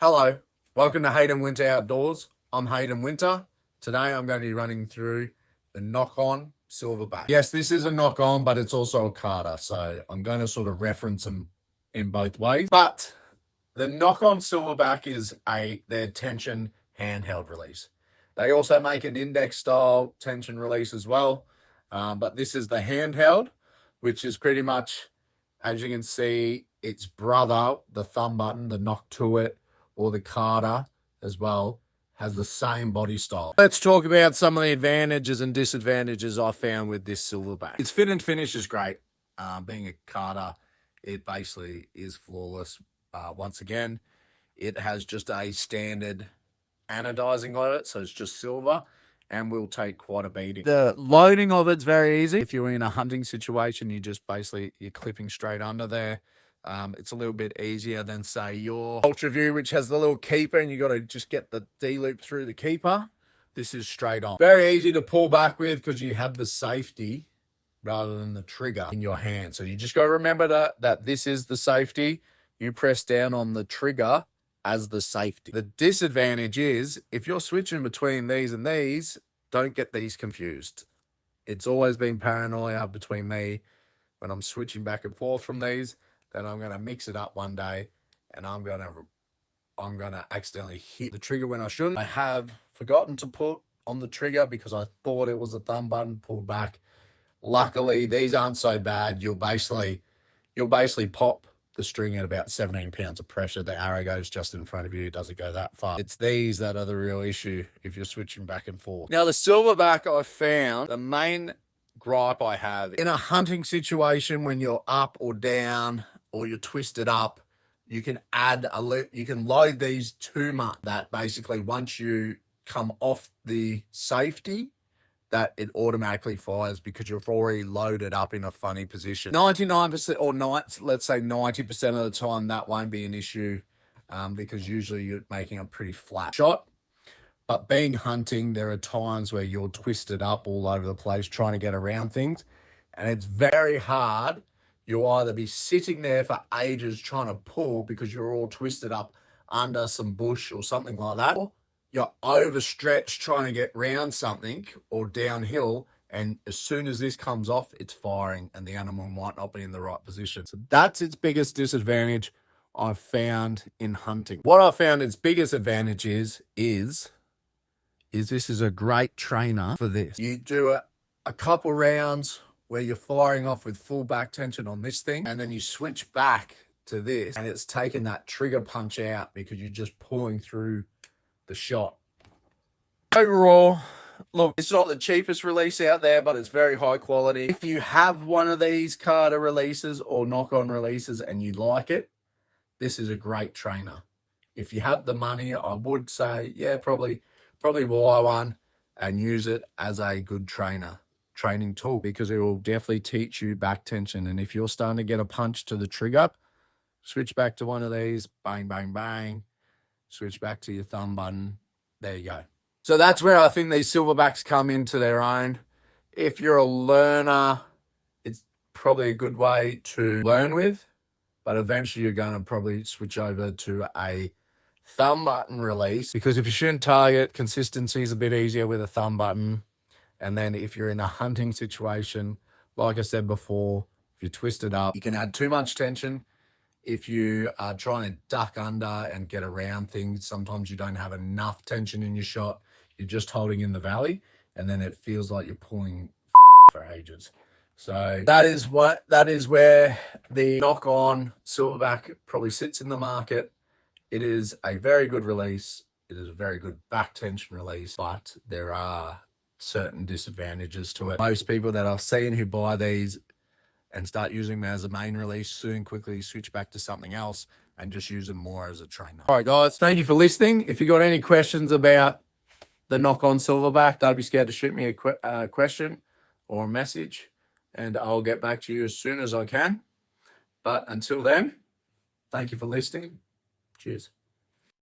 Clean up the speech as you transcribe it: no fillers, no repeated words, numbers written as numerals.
Hello, welcome to Hayden Winter Outdoors. I'm Hayden Winter. Today I'm going to be running through the knock-on silverback. Yes, this is a knock-on, but it's also a carder, so I'm going to sort of reference them in both ways. But the knock-on silverback is their tension handheld release. They also make an index-style tension release as well, but this is the handheld, which is pretty much, as you can see, its brother, the thumb button, the knock to it, or the carder as well, has the same body style. Let's talk about some of the advantages and disadvantages I found with this silverback. Its fit and finish is great. Being a carder, it basically is flawless. Once again, it has just a standard anodizing on it, so it's just silver and will take quite a beating. The loading of it's very easy. If you're in a hunting situation, you're clipping straight under there. It's a little bit easier than, say, your Ultra View, which has the little keeper, and you got to just get the D-loop through the keeper. This is straight on. Very easy to pull back with because you have the safety rather than the trigger in your hand. So you just got to remember that this is the safety. You press down on the trigger as the safety. The disadvantage is if you're switching between these and these, don't get these confused. It's always been paranoia between me when I'm switching back and forth from these. Then I'm going to mix it up one day and I'm going to accidentally hit the trigger when I shouldn't. I have forgotten to put on the trigger because I thought it was a thumb button, pulled back. Luckily, these aren't so bad. You'll basically pop the string at about 17 pounds of pressure. The arrow goes just in front of you. It doesn't go that far. It's these that are the real issue if you're switching back and forth. Now, the silverback, I found the main gripe I have in a hunting situation when you're up or down or you're twisted up, you can load these too much that basically once you come off the safety, that it automatically fires because you've already loaded up in a funny position. 99% or let's say 90% of the time, that won't be an issue because usually you're making a pretty flat shot. But being hunting, there are times where you're twisted up all over the place trying to get around things. And it's very hard. You'll either be sitting there for ages trying to pull because you're all twisted up under some bush or something like that. Or you're overstretched trying to get round something or downhill. And as soon as this comes off, it's firing and the animal might not be in the right position. So that's its biggest disadvantage I've found in hunting. What I found its biggest advantage is this is a great trainer for this. You do a couple rounds where you're firing off with full back tension on this thing, and then you switch back to this, and it's taking that trigger punch out because you're just pulling through the shot. Overall, look, it's not the cheapest release out there, but it's very high quality. If you have one of these carder releases or knock-on releases and you like it, this is a great trainer. If you have the money, I would say, yeah, probably buy one and use it as a good training tool because it will definitely teach you back tension. And if you're starting to get a punch to the trigger, switch back to one of these, bang, bang, bang, switch back to your thumb button. There you go. So that's where I think these silverbacks come into their own. If you're a learner, it's probably a good way to learn with, but eventually you're going to probably switch over to a thumb button release because if you shouldn't target, consistency is a bit easier with a thumb button. And then if you're in a hunting situation, like I said before, if you're twisted up, you can add too much tension. If you are trying to duck under and get around things, sometimes you don't have enough tension in your shot. You're just holding in the valley and then it feels like you're pulling for ages. So that is where the knock-on silverback probably sits in the market. It is a very good release. It is a very good back tension release, but there are certain disadvantages to it. Most people that I've seen who buy these and start using them as a main release soon quickly switch back to something else and just use them more as a trainer. All right, guys, thank you for listening. If you got any questions about the knock-on silverback, don't be scared to shoot me a question or a message, and I'll get back to you as soon as I can. But until then, thank you for listening. Cheers.